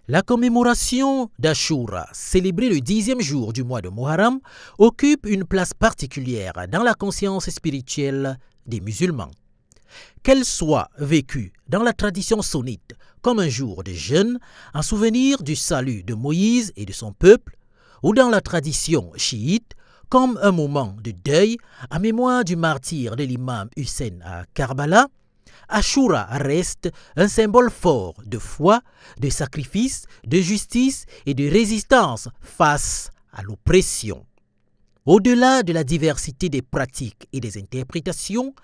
La commémoration d'Ashura, célébrée le 10e jour du mois de Muharram, occupe une place particulière dans la conscience spirituelle des musulmans. Qu'elle soit vécue dans la tradition sunnite comme un jour de jeûne en souvenir du salut de Moïse et de son peuple, ou dans la tradition chiite comme un moment de deuil en mémoire du martyre de l'imam Hussein à Karbala, Ashura reste un symbole fort de foi, de sacrifice, de justice et de résistance face à l'oppression. Au-delà de la diversité des pratiques et des interprétations,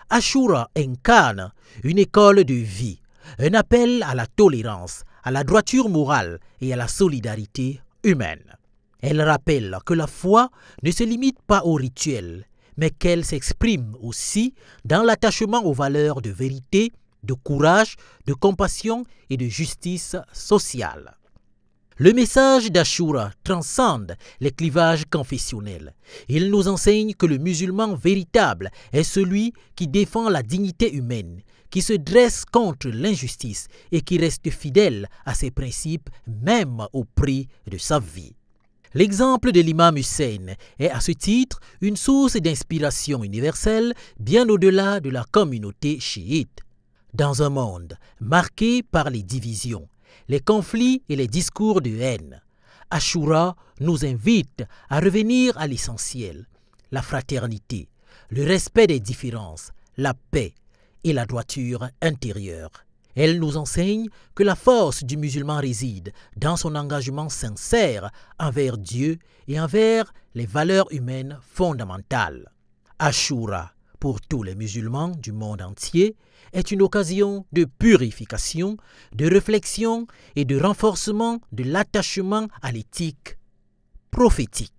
Ashura incarne une école de vie, un appel à la tolérance, à la droiture morale et à la solidarité humaine. Elle rappelle que la foi ne se limite pas au rituel, mais qu'elle s'exprime aussi dans l'attachement aux valeurs de vérité, de courage, de compassion et de justice sociale. Le message d'Ashura transcende les clivages confessionnels. Il nous enseigne que le musulman véritable est celui qui défend la dignité humaine, qui se dresse contre l'injustice et qui reste fidèle à ses principes même au prix de sa vie. L'exemple de l'imam Hussein est à ce titre une source d'inspiration universelle bien au-delà de la communauté chiite. Dans un monde marqué par les divisions, les conflits et les discours de haine, Ashura nous invite à revenir à l'essentiel, la fraternité, le respect des différences, la paix et la droiture intérieure. Elle nous enseigne que la force du musulman réside dans son engagement sincère envers Dieu et envers les valeurs humaines fondamentales. Ashura, pour tous les musulmans du monde entier, est une occasion de purification, de réflexion et de renforcement de l'attachement à l'éthique prophétique.